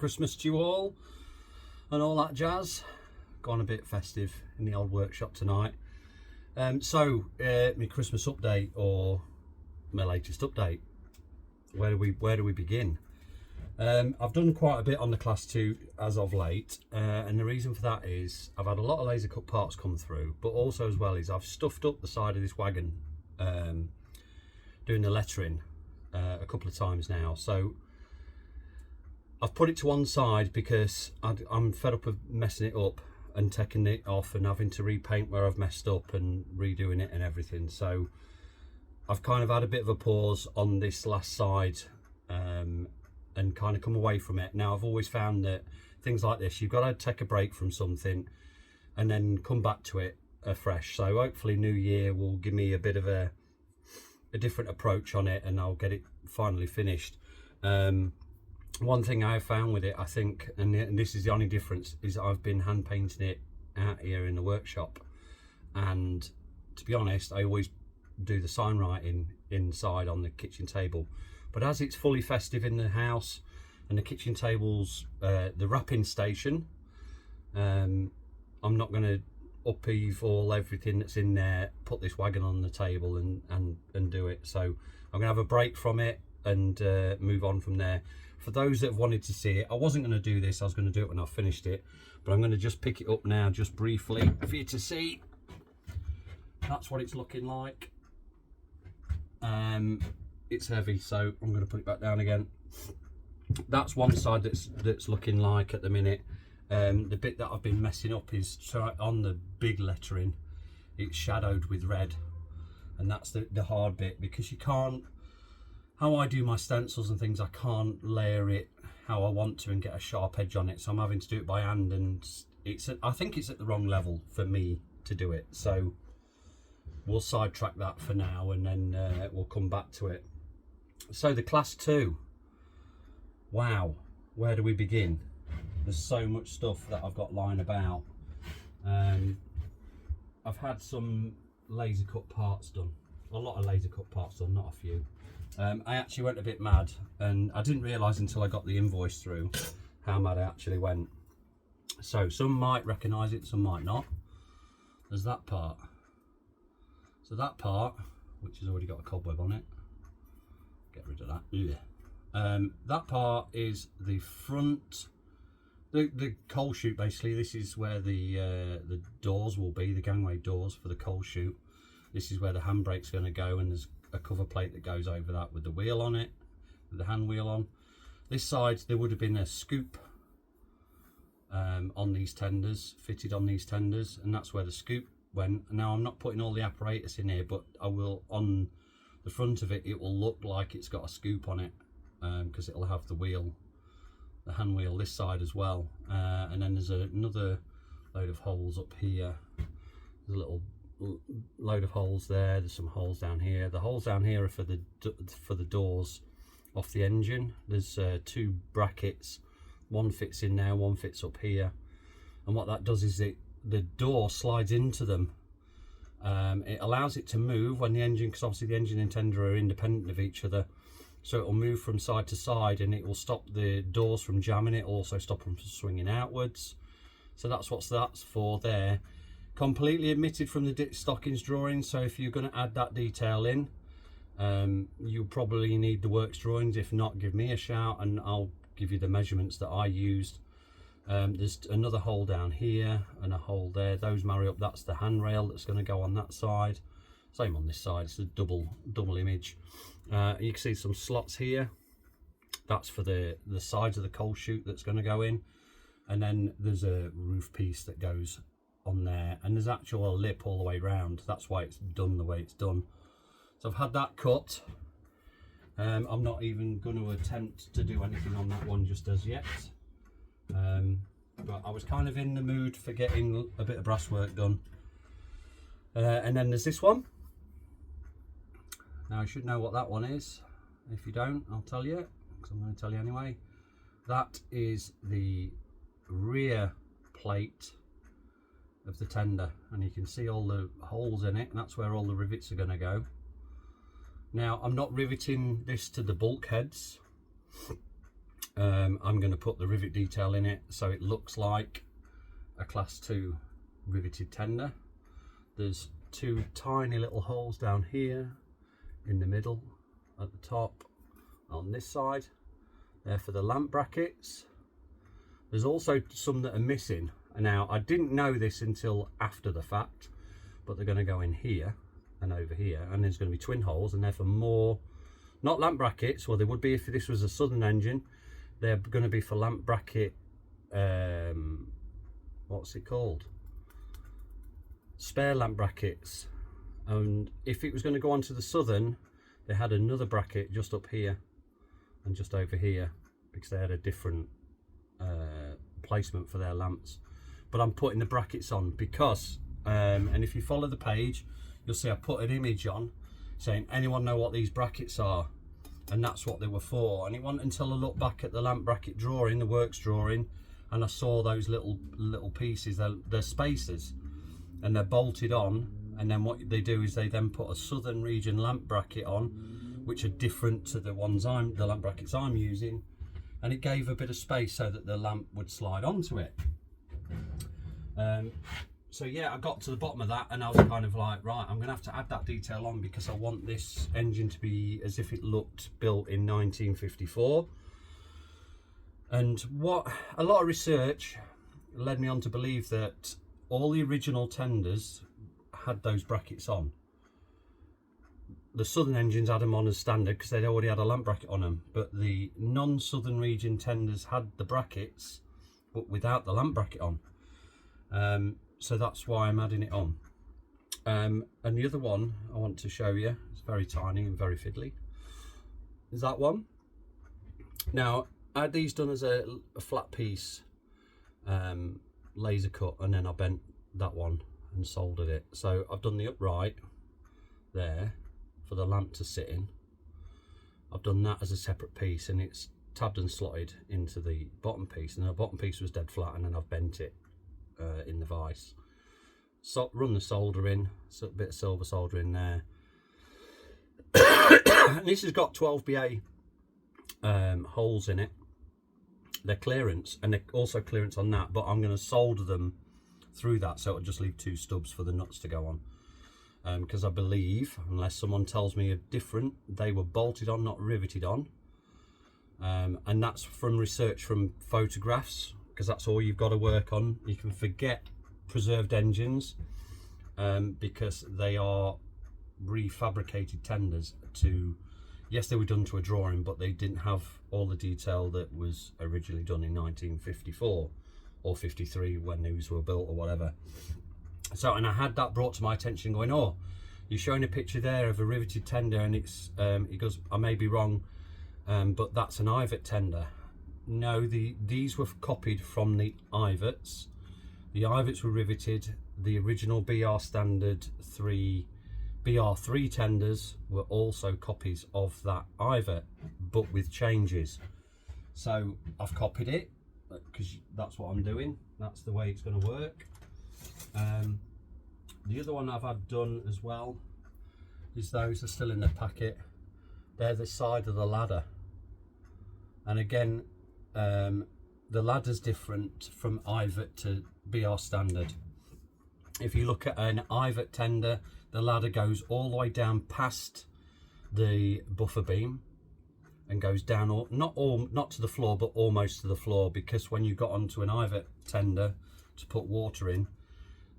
Christmas to you all and all that jazz. Gone a bit festive in the old workshop tonight. My Christmas update, or my latest update. Where do we begin? I've done quite a bit on the Class 2 as of late, and the reason for that is I've had a lot of laser cut parts come through, but also as well is I've stuffed up the side of this wagon doing the lettering a couple of times now. So I've put it to one side because I'm fed up of messing it up and taking it off and having to repaint where I've messed up and redoing it and everything. So I've kind of had a bit of a pause on this last side and kind of come away from it. Now, I've always found that things like this, you've got to take a break from something and then come back to it afresh. So hopefully New Year will give me a bit of a different approach on it and I'll get it finally finished. One thing I have found with it, I think, and this is the only difference, is I've been hand painting it out here in the workshop, and to be honest, I always do the sign writing inside on the kitchen table, but as it's fully festive in the house and the kitchen table's the wrapping station, I'm not going to upheave everything that's in there, put this wagon on the table and do it. So I'm going to have a break from it and move on from there. For those that have wanted to see it, I wasn't going to do this, I was going to do it when I finished it, but I'm going to just pick it up now just briefly for you to see. That's what it's looking like. It's heavy, so I'm going to put it back down again. That's one side that's looking like at the minute. The bit that I've been messing up is on the big lettering, it's shadowed with red, and that's the hard bit, because you can't, how I do my stencils and things, I can't layer it how I want to and get a sharp edge on it, so I'm having to do it by hand, and I think it's at the wrong level for me to do it. So we'll sidetrack that for now, and then we'll come back to it. So the Class 2, wow, where do we begin? There's so much stuff that I've got lying about. I've had some laser cut parts done, a lot of laser cut parts done, not a few. I actually went a bit mad, and I didn't realise until I got the invoice through how mad I actually went. So some might recognise it, some might not. There's that part. So that part, which has already got a cobweb on it, get rid of that. Yeah. That part is the front, the coal chute basically. This is where the doors will be, the gangway doors for the coal chute. This is where the handbrake's going to go, and there's a cover plate that goes over that with the wheel on it, with the hand wheel on. This side there would have been a scoop on these tenders, fitted on these tenders, and that's where the scoop went. Now I'm not putting all the apparatus in here, but I will, on the front of it, it will look like it's got a scoop on it, because it'll have the wheel, the hand wheel this side as well, and then there's another load of holes up here. There's a little load of holes there. There's some holes down here. The holes down here are for the doors off the engine. There's two brackets, one fits in there, one fits up here, and what that does is the door slides into them. It allows it to move when the engine, because obviously the engine and tender are independent of each other, so it will move from side to side, and it will stop the doors from jamming. It will also stop them from swinging outwards. So that's what that's for there. Completely omitted from the stockings drawings, so if you're going to add that detail in, you'll probably need the works drawings. If not, give me a shout and I'll give you the measurements that I used. There's another hole down here and a hole there. Those marry up. That's the handrail that's going to go on that side. Same on this side. It's a double image. You can see some slots here. That's for the sides of the coal chute that's going to go in, and then there's a roof piece that goes on there, and there's actual lip all the way round. That's why it's done the way it's done. So I've had that cut. I'm not even going to attempt to do anything on that one just as yet, but I was kind of in the mood for getting a bit of brass work done. And then there's this one. Now I should know what that one is. If you don't, I'll tell you, because I'm going to tell you anyway. That is the rear plate of the tender, and you can see all the holes in it, and that's where all the rivets are going to go. Now I'm not riveting this to the bulkheads. I'm going to put the rivet detail in it so it looks like a class 2 riveted tender. There's 2 tiny little holes down here in the middle at the top on this side. They're for the lamp brackets. There's also some that are missing. Now, I didn't know this until after the fact, but they're going to go in here and over here, and there's going to be twin holes, and they're for more, not lamp brackets. Well, they would be if this was a Southern engine. They're going to be for lamp bracket, what's it called? Spare lamp brackets. And if it was going to go onto the Southern, they had another bracket just up here and just over here, because they had a different placement for their lamps. But I'm putting the brackets on because, and if you follow the page, you'll see I put an image on saying, anyone know what these brackets are? And that's what they were for. And it wasn't until I looked back at the lamp bracket drawing, the works drawing, and I saw those little pieces. They're spacers, and they're bolted on. And then what they do is they then put a Southern region lamp bracket on, which are different to the ones the lamp brackets I'm using, and it gave a bit of space so that the lamp would slide onto it. So yeah, I got to the bottom of that, and I was kind of like, right, I'm gonna have to add that detail on because I want this engine to be as if it looked built in 1954. And what a lot of research led me on to believe that all the original tenders had those brackets on. The Southern engines had them on as standard because they'd already had a lamp bracket on them, but the non-Southern region tenders had the brackets but without the lamp bracket on. So that's why I'm adding it on. And the other one I want to show you, it's very tiny and very fiddly, is that one. Now, I had these done as a flat piece, laser cut, and then I bent that one and soldered it. So I've done the upright there for the lamp to sit in. I've done that as a separate piece, and it's tabbed and slotted into the bottom piece, and the bottom piece was dead flat, and then I've bent it in the vise. So run the solder in, so a bit of silver solder in there. And this has got 12BA holes in it. They're clearance, and they're also clearance on that, but I'm going to solder them through that, so it'll just leave 2 stubs for the nuts to go on. Because I believe, unless someone tells me different, they were bolted on, not riveted on. And that's from research from photographs, because that's all you've got to work on. You can forget preserved engines because they are refabricated tenders to, yes, they were done to a drawing, but they didn't have all the detail that was originally done in 1954 or 53 when these were built or whatever. So, and I had that brought to my attention going, oh, you're showing a picture there of a riveted tender, and it's, he goes, I may be wrong, but that's an Ivet tender. No, these were copied from the Ivets. The Ivets were riveted. The original BR standard BR3 tenders were also copies of that Ivet, but with changes. So I've copied it because that's what I'm doing. That's the way it's going to work. The other one I've had done as well is those are still in the packet. They're the side of the ladder, and again, the ladder's different from Ivet to BR standard. If you look at an Ivet tender, the ladder goes all the way down past the buffer beam and goes down, not to the floor, but almost to the floor, because when you got onto an Ivet tender to put water in,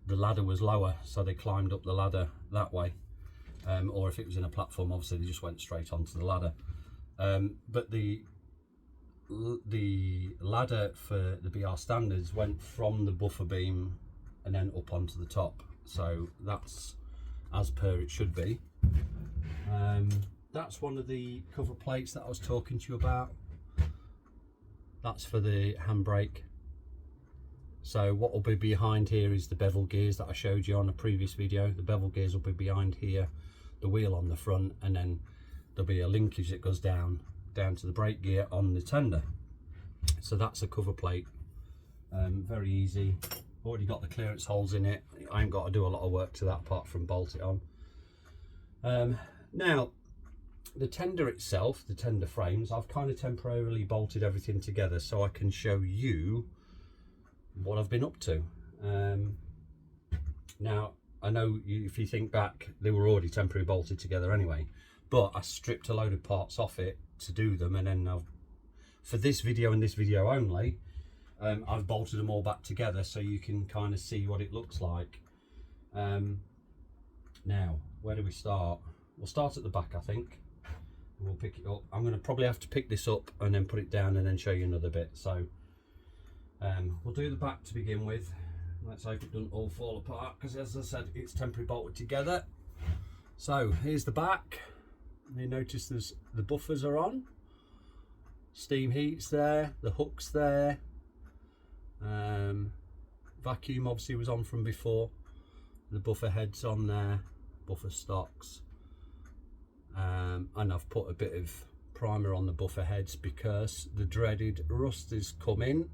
the ladder was lower, so they climbed up the ladder that way. Or if it was in a platform, obviously they just went straight onto the ladder. But the ladder for the BR standards went from the buffer beam and then up onto the top, so that's as per it should be. That's one of the cover plates that I was talking to you about. That's for the handbrake. So what will be behind here is the bevel gears that I showed you on a previous video. The bevel gears will be behind here, the wheel on the front, and then there'll be a linkage that goes down to the brake gear on the tender. So that's a cover plate. Very easy. Already got the clearance holes in it. I ain't got to do a lot of work to that apart from bolt it on. Now, the tender itself, the tender frames, I've kind of temporarily bolted everything together so I can show you what I've been up to. Now, I know if you think back, they were already temporarily bolted together anyway, but I stripped a load of parts off it to do them, and then for this video and this video only, I've bolted them all back together so you can kind of see what it looks like. Now, where do we start? We'll start at the back, I think. We'll pick it up. I'm going to probably have to pick this up and then put it down and then show you another bit. So we'll do the back to begin with. Let's hope it doesn't all fall apart, because as I said, it's temporarily bolted together. So here's the back. You notice the buffers are on. Steam heat's there, the hook's there. Vacuum obviously was on from before. The buffer head's on there, buffer stocks. And I've put a bit of primer on the buffer heads because the dreaded rust is coming.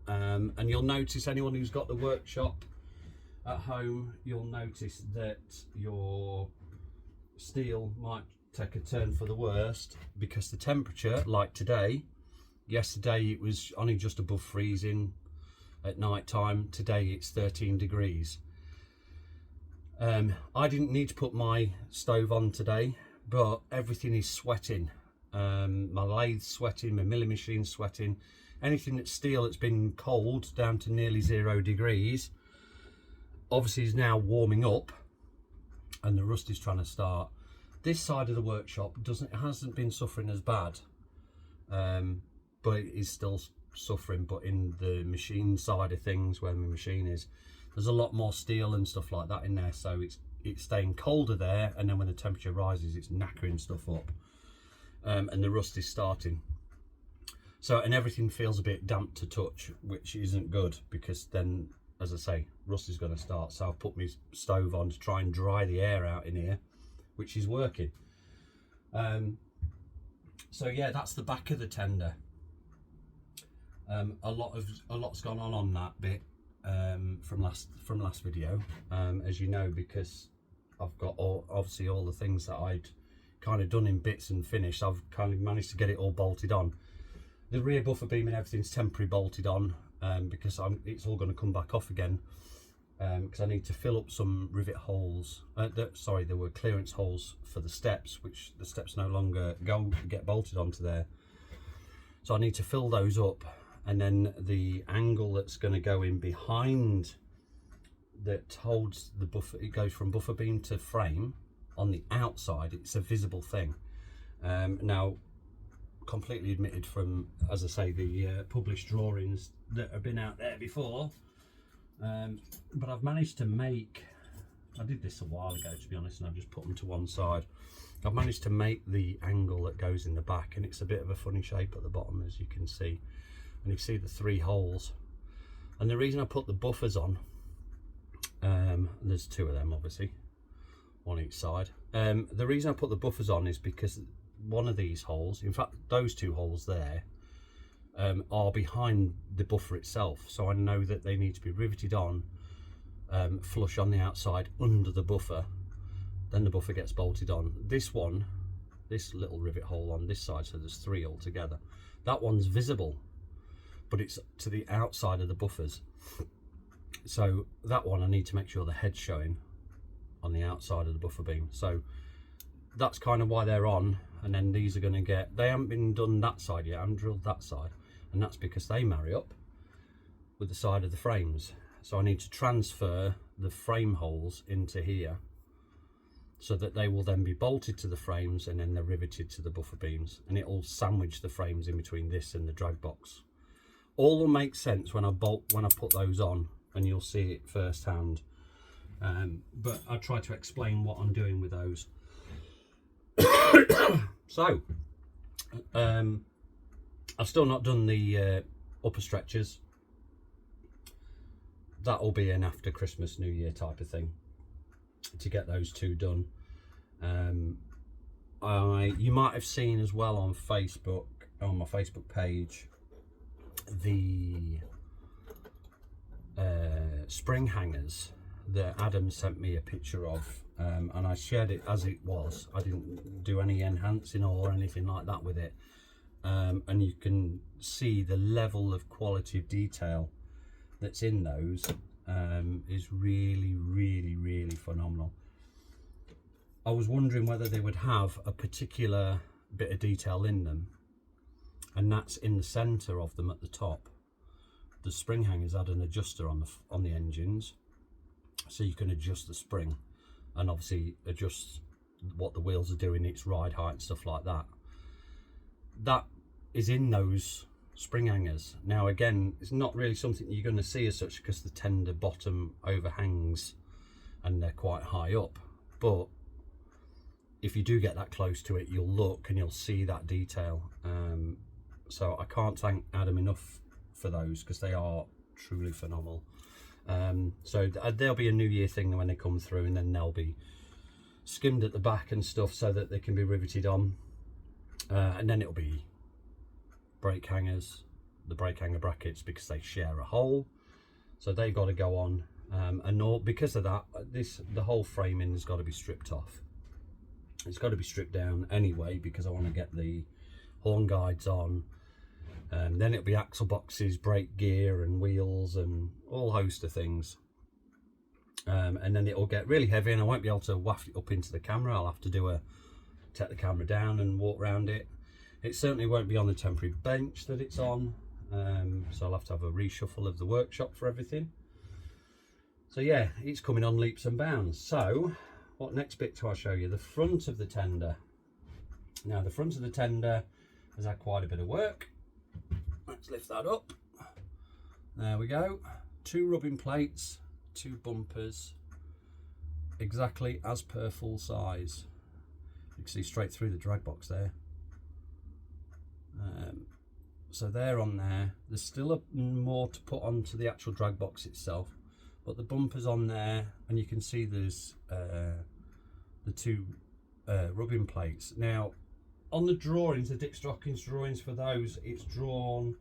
And you'll notice, anyone who's got the workshop at home, you'll notice that your steel might take a turn for the worst, because the temperature, like today, yesterday it was only just above freezing at night time. Today it's 13 degrees. I didn't need to put my stove on today, but everything is sweating. My lathe's sweating, my milling machine's sweating. Anything that's steel that's been cold down to nearly 0 degrees obviously is now warming up, and the rust is trying to start. This side of the workshop hasn't been suffering as bad, but it is still suffering. But in the machine side of things, where my machine is, there's a lot more steel and stuff like that in there, so it's staying colder there, and then when the temperature rises, it's knackering stuff up, and the rust is starting. So, and everything feels a bit damp to touch, which isn't good, because then, as I say, rust is going to start. So I've put my stove on to try and dry the air out in here, which is working. So yeah, that's the back of the tender. A lot's gone on that bit from last video, as you know, because I've got obviously all the things that I'd kind of done in bits and finished. I've kind of managed to get it all bolted on. The rear buffer beam and everything's temporarily bolted on, because it's all going to come back off again, because I need to fill up some rivet holes. Sorry, there were clearance holes for the steps, which the steps no longer get bolted onto there. So I need to fill those up, and then the angle that's going to go in behind that holds the buffer, it goes from buffer beam to frame on the outside. It's a visible thing. Now, completely admitted from, as I say, the published drawings that have been out there before, but I've managed to make, I did this a while ago to be honest, and I've just put them to one side. I've managed to make the angle that goes in the back, and it's a bit of a funny shape at the bottom, as you can see, and you see the 3 holes. And the reason I put the buffers on, there's 2 of them obviously, one each side. The reason I put the buffers on is because one of these holes, in fact those 2 holes there, are behind the buffer itself, so I know that they need to be riveted on flush on the outside under the buffer. Then the buffer gets bolted on. This one, this little rivet hole on this side, so there's 3 altogether, that one's visible, but it's to the outside of the buffers, so that one I need to make sure the head's showing on the outside of the buffer beam. So that's kind of why they're on. And then these are going to get, they haven't been done that side yet, I haven't drilled that side, and that's because they marry up with the side of the frames. So I need to transfer the frame holes into here, so that they will then be bolted to the frames, and then they're riveted to the buffer beams, and it will sandwich the frames in between this and the drag box. All will make sense when I put those on, and you'll see it firsthand. But I try to explain what I'm doing with those. So I've still not done the upper stretchers. That'll be an after Christmas, New Year type of thing to get those 2 done. You might have seen as well on Facebook, on my Facebook page, the spring hangers that Adam sent me a picture of, and I shared it as it was. I didn't do any enhancing or anything like that with it, and you can see the level of quality of detail that's in those is really, really, really phenomenal. I was wondering whether they would have a particular bit of detail in them, and that's in the center of them at the top. The spring hangers had an adjuster on the engines, so you can adjust the spring and obviously adjust what the wheels are doing, its ride height and stuff like that. That is in those spring hangers. Now again, it's not really something you're going to see as such because the tender bottom overhangs and they're quite high up, but if you do get that close to it, you'll look and you'll see that detail. So I can't thank Adam enough for those because they are truly phenomenal. So there'll be a New Year thing when they come through, and then they'll be skimmed at the back and stuff so that they can be riveted on, and then it'll be brake hangers, the brake hanger brackets, because they share a hole, so they've got to go on, and all, because of that, the whole framing has got to be stripped off. It's got to be stripped down anyway because I want to get the horn guides on. Then it'll be axle boxes, brake gear and wheels and all host of things, and then it'll get really heavy and I won't be able to waft it up into the camera. I'll have to take the camera down and walk around it. It certainly won't be on the temporary bench that it's on, so I'll have to have a reshuffle of the workshop for everything. So yeah, it's coming on leaps and bounds. So what next bit do I show you? The front of the tender. Now the front of the tender has had quite a bit of work. Let's lift that up. There we go. 2 rubbing plates, 2 bumpers, exactly as per full size. You can see straight through the drag box there. So they're on there. There's still more to put onto the actual drag box itself, but the bumper's on there, and you can see there's the 2 rubbing plates. Now on the drawings, the Dick Stockings drawings for those, it's drawn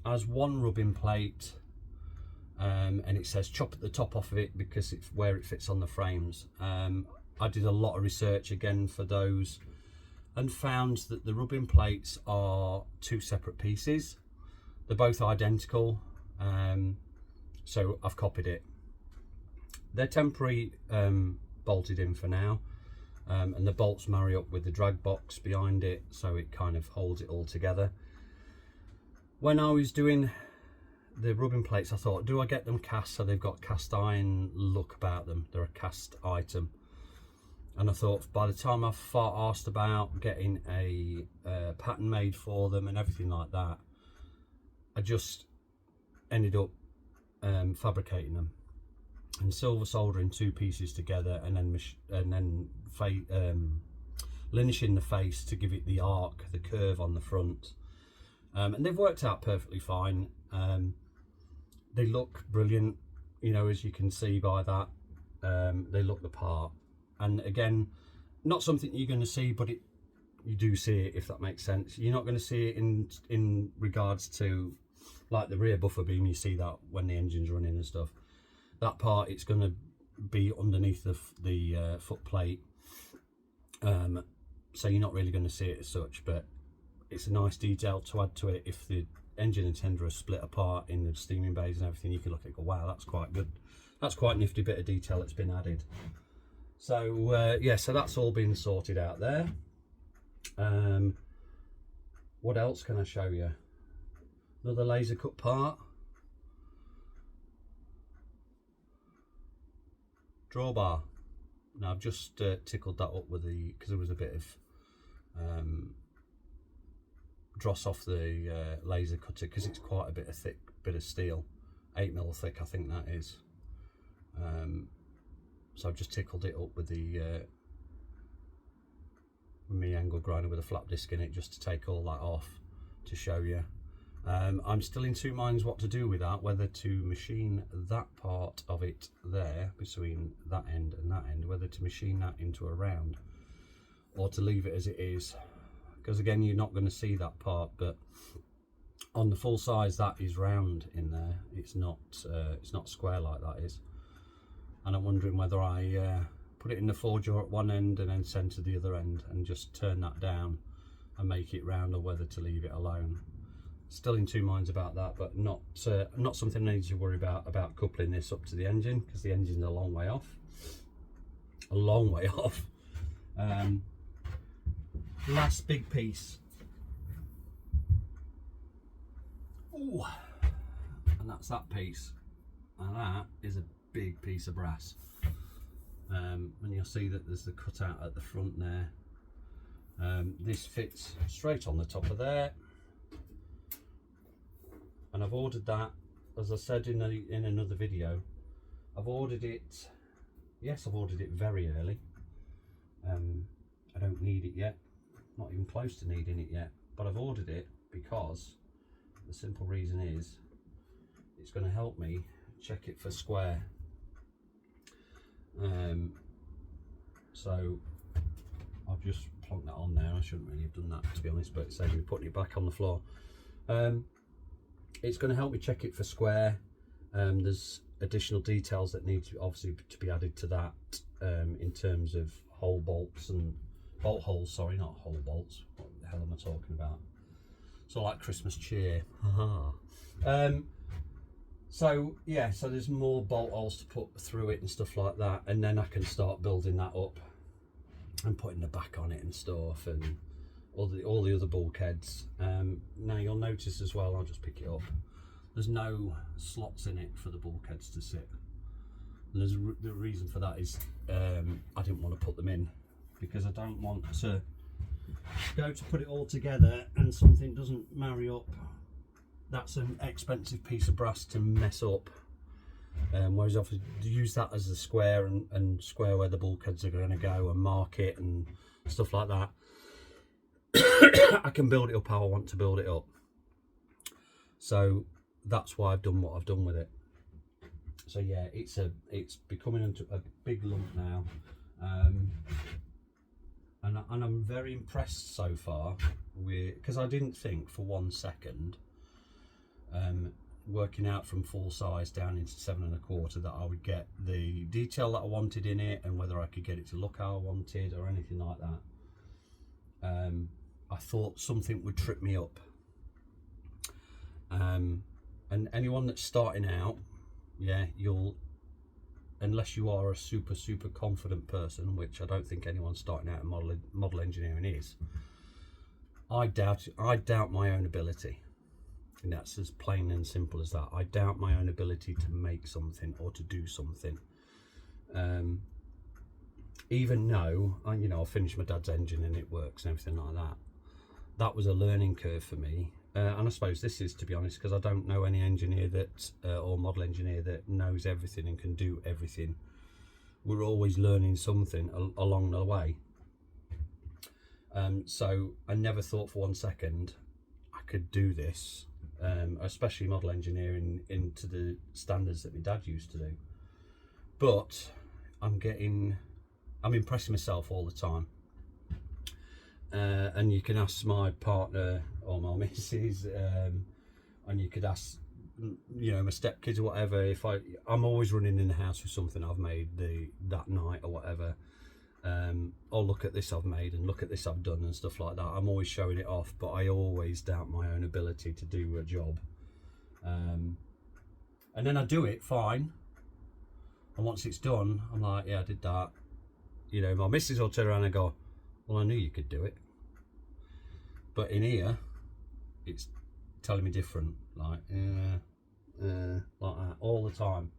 as 1 rubbing plate, and it says chop at the top off of it because it's where it fits on the frames. I did a lot of research again for those and found that the rubbing plates are 2 separate pieces. They're both identical, so I've copied it. They're temporary bolted in for now. And the bolts marry up with the drag box behind it, so it kind of holds it all together. When I was doing the rubbing plates, I thought, do I get them cast so they've got cast iron look about them? They're a cast item. And I thought, by the time I've asked about getting a pattern made for them and everything like that, I just ended up fabricating them and silver soldering 2 pieces together, and then linishing the face to give it the arc, the curve on the front, and they've worked out perfectly fine. They look brilliant, you know, as you can see by that. They look the part, and again, not something you're going to see, but you do see it, if that makes sense. You're not going to see it in regards to like the rear buffer beam. You see that when the engine's running and stuff. That part, it's going to be underneath the foot plate, so you're not really going to see it as such, but it's a nice detail to add to it. If the engine and tender are split apart in the steaming bays and everything, you can look at it and go, wow, that's quite good. That's quite a nifty bit of detail that's been added. So yeah, so that's all been sorted out there. What else can I show you? Another laser cut part. Drawbar. Now I've just tickled that up with because there was a bit of dross off the laser cutter, because it's quite a bit of thick bit of steel, 8mm thick I think that is. So I've just tickled it up with the me angle grinder with a flap disc in it, just to take all that off to show you. I'm still in 2 minds what to do with that, whether to machine that part of it there between that end and that end, whether to machine that into a round or to leave it as it is, because again, you're not going to see that part, but on the full size that is round in there. It's not square like that is. and I'm wondering whether I put it in the forger at one end and then centre the other end and just turn that down and make it round, or whether to leave it alone. Still in two minds about that, but not something I need to worry about coupling this up to the engine, because the engine's a long way off. A long way off. Last big piece. Ooh. And that's that piece. And that is a big piece of brass. And you'll see that there's the cutout at the front there. This fits straight on the top of there. And I've ordered that, as I said in another video, I've ordered it, yes, I've ordered it very early. I don't need it yet, not even close to needing it yet, but I've ordered it because the simple reason is it's going to help me check it for square. So I've just plonked that on there. I shouldn't really have done that, to be honest, but it saves me putting it back on the floor. It's going to help me check it for square. There's additional details that need to obviously to be added to that, in terms of hole bolts and bolt holes, sorry, not hole bolts. What the hell am I talking about? So like Christmas cheer. So yeah, so there's more bolt holes to put through it and stuff like that, and then I can start building that up and putting the back on it and stuff, and all the other bulkheads. Now you'll notice as well, I'll just pick it up, there's no slots in it for the bulkheads to sit. And the reason for that is I didn't want to put them in, because I don't want to go to put it all together and something doesn't marry up. That's an expensive piece of brass to mess up. Whereas if I use that as a square and square where the bulkheads are going to go and mark it and stuff like that, I can build it up how I want to build it up. So that's why I've done what I've done with it. So yeah, it's becoming into a big lump now, and I'm very impressed so far with, because I didn't think for 1 second, working out from full size down into 7 1/4, that I would get the detail that I wanted in it, and whether I could get it to look how I wanted or anything like that. I thought something would trip me up. And anyone that's starting out, yeah, unless you are a super confident person, which I don't think anyone starting out in model engineering is, I doubt my own ability. And that's as plain and simple as that. I doubt my own ability to make something or to do something. Even though I finished my dad's engine and it works and everything like that. That was a learning curve for me. And I suppose this is, to be honest, because I don't know any engineer that or model engineer that knows everything and can do everything. We're always learning something along the way. So I never thought for 1 second I could do this, especially model engineering into the standards that my dad used to do. But I'm impressing myself all the time. And you can ask my partner or my missus, and you could ask, my stepkids or whatever. If I'm always running in the house with something I've made that night or whatever. Oh, look at this I've made, and look at this I've done and stuff like that. I'm always showing it off, but I always doubt my own ability to do a job. And then I do it fine, and once it's done, I'm like, yeah, I did that. My missus will turn around and go, well, I knew you could do it. But in here, it's telling me different, like that, all the time.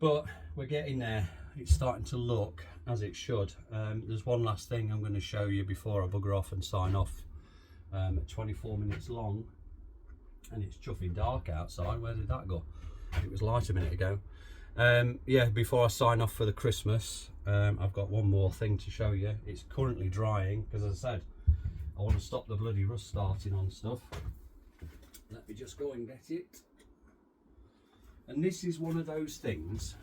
But we're getting there. It's starting to look as it should. There's one last thing I'm going to show you before I bugger off and sign off. At 24 minutes long, and it's chuffing dark outside. Where did that go? It was light a minute ago. Yeah, before I sign off for the Christmas, I've got one more thing to show you. It's currently drying, because as I said, I want to stop the bloody rust starting on stuff. Let me just go and get it. And this is one of those things.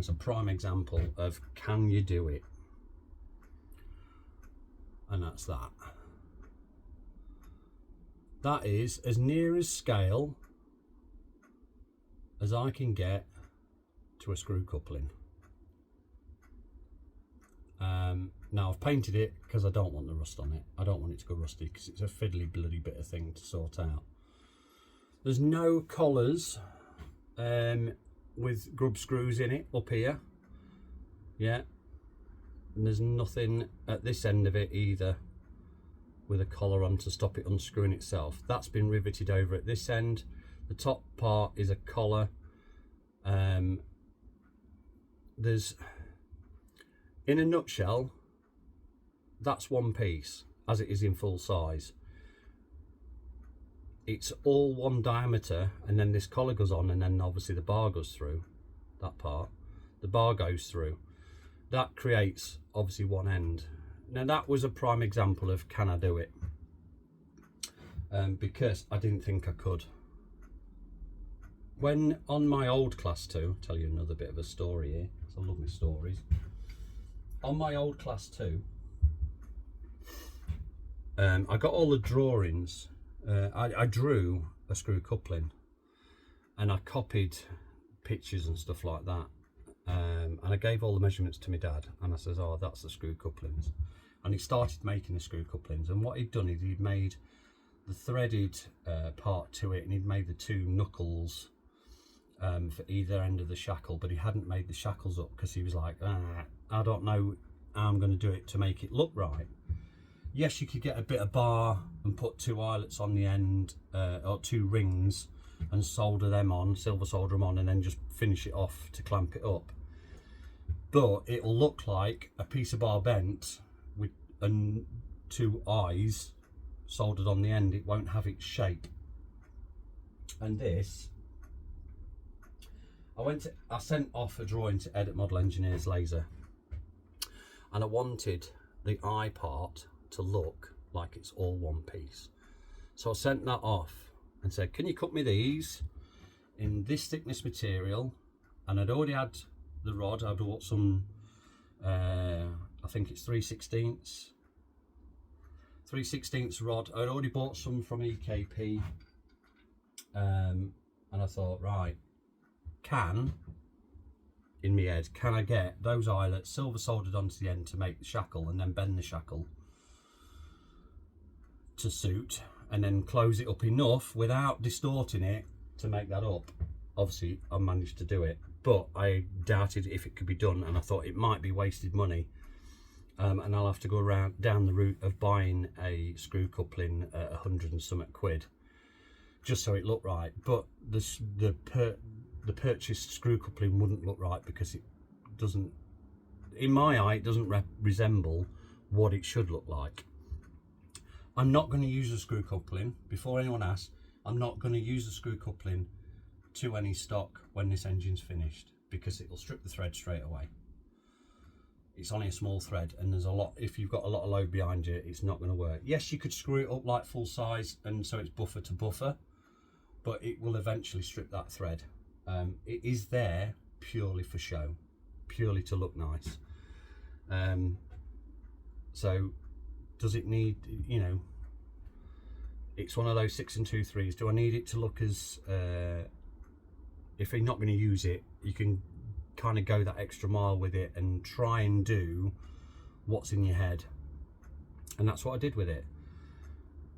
A prime example of, can you do it? And that's that. That is as near as scale as I can get to a screw coupling. Now I've painted it because I don't want the rust on it. I don't want it to go rusty because it's a fiddly bloody bit of thing to sort out. There's no collars with grub screws in it up here. Yeah. And there's nothing at this end of it either with a collar on to stop it unscrewing itself. That's been riveted over at this end. The top part is a collar. There's, in a nutshell, that's one piece as it is in full size. It's all one diameter, and then this collar goes on, and then obviously the bar goes through that part. The bar goes through. That creates obviously one end. Now that was a prime example of can I do it? Because I didn't think I could. When on my old class 2, I'll tell you another bit of a story here, because I love my stories. On my old class 2, I got all the drawings. I drew a screw coupling, and I copied pictures and stuff like that. And I gave all the measurements to my dad, and I says, oh, that's the screw couplings. And he started making the screw couplings, and what he'd done is he'd made the threaded part to it, and he'd made the 2 knuckles for either end of the shackle, but he hadn't made the shackles up because he was like, I don't know how I'm going to do it to make it look right. Yes, you could get a bit of bar and put 2 eyelets on the end, or 2 rings, and solder them on, silver solder them on, and then just finish it off to clamp it up. But it'll look like a piece of bar bent with 2 eyes soldered on the end. It won't have its shape. And this, I sent off a drawing to Edit Model Engineers Laser, and I wanted the eye part to look like it's all one piece. So I sent that off and said, can you cut me these in this thickness material? And I'd already had the rod. I bought some, I think it's 3/16 rod. I'd already bought some from EKP, and I thought, right, in my head, can I get those eyelets silver soldered onto the end to make the shackle, and then bend the shackle to suit, and then close it up enough without distorting it to make that up? Obviously I managed to do it, but I doubted if it could be done, and I thought it might be wasted money, and I'll have to go down the route of buying a screw coupling at 100 and something quid just so it looked right. But the purchased screw coupling wouldn't look right because it doesn't, in my eye, it doesn't resemble what it should look like. I'm not going to use a screw coupling, before anyone asks, I'm not going to use a screw coupling to any stock when this engine's finished, because it'll strip the thread straight away. It's only a small thread, and there's a lot, if you've got a lot of load behind you, it's not going to work. Yes, you could screw it up like full size, and so it's buffer to buffer, but it will eventually strip that thread. It is there purely for show, purely to look nice. So does it need, you know, it's one of those 6 2/3. Do I need it to look as, if you're not going to use it, you can kind of go that extra mile with it and try and do what's in your head. And that's what I did with it.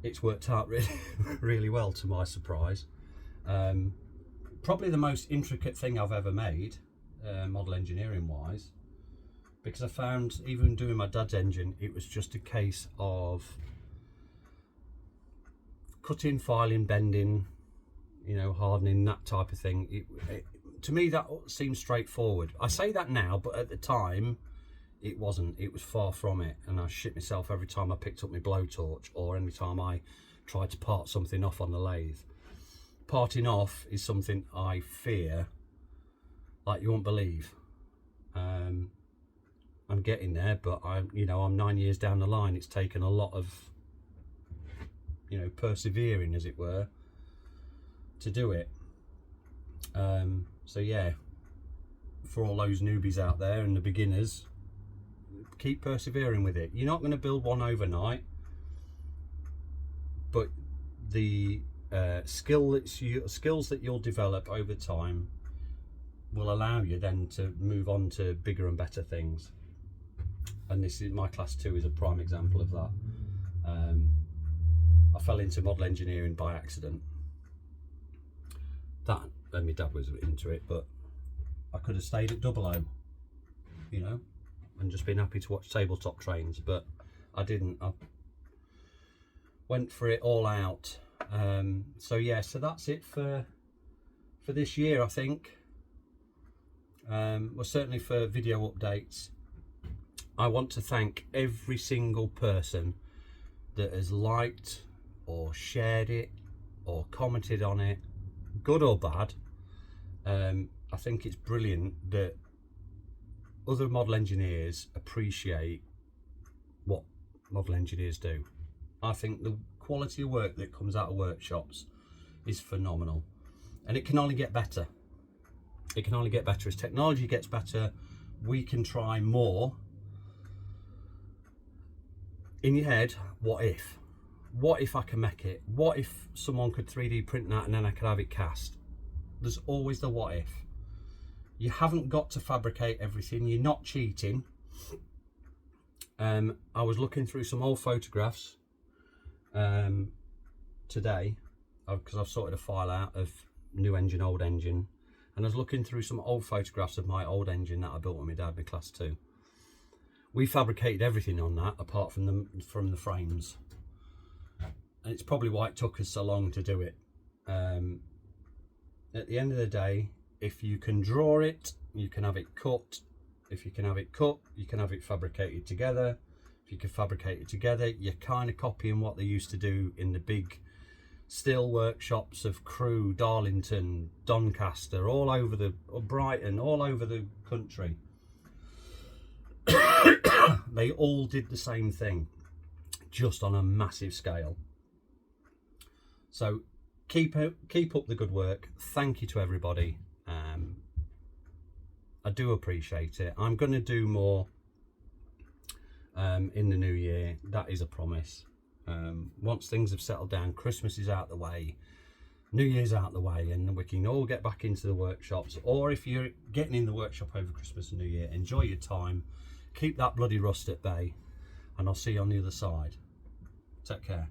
It's worked out really, really well, to my surprise. Probably the most intricate thing I've ever made, model engineering wise, because I found, even doing my dad's engine, it was just a case of cutting, filing, bending, you know, hardening, that type of thing. To me, that seems straightforward. I say that now, but at the time it wasn't. It was far from it, and I shit myself every time I picked up my blowtorch, or any time I tried to part something off on the lathe. Parting off is something I fear like you won't believe. I'm getting there, but I'm 9 years down the line. It's taken a lot of, you know, persevering, as it were, to do it. So yeah, for all those newbies out there and the beginners, keep persevering with it. You're not going to build one overnight, but the skills that you'll develop over time will allow you then to move on to bigger and better things. And this is my class 2 is a prime example of that. I fell into model engineering by accident. That, and my dad was into it, but I could have stayed at 00, you know, and just been happy to watch tabletop trains, but I didn't. I went for it all out. So yeah, so that's it for this year, I think. Well, certainly for video updates. I want to thank every single person that has liked or shared it or commented on it, good or bad. I think it's brilliant that other model engineers appreciate what model engineers do. I think the quality of work that comes out of workshops is phenomenal, and it can only get better. It can only get better as technology gets better. We can try more. In your head, what if? What if I can make it? What if someone could 3D print that and then I could have it cast? There's always the what if. You haven't got to fabricate everything. You're not cheating. I was looking through some old photographs today, because I've sorted a file out of new engine, old engine, and I was looking through some old photographs of my old engine that I built with my dad, my class 2. We fabricated everything on that apart from the frames, and it's probably why it took us so long to do it. At the end of the day, if you can draw it, you can have it cut. If you can have it cut, you can have it fabricated together. If you can fabricate it together, you're kind of copying what they used to do in the big steel workshops of Crewe, Darlington, Doncaster, all over Brighton, all over the country. They all did the same thing, just on a massive scale. So keep up the good work. Thank you to everybody. I do appreciate it. I'm going to do more in the new year. That is a promise. Once things have settled down, Christmas is out the way, New Year's out the way, and we can all get back into the workshops. Or if you're getting in the workshop over Christmas and New Year, enjoy your time. Keep that bloody rust at bay, and I'll see you on the other side. Take care.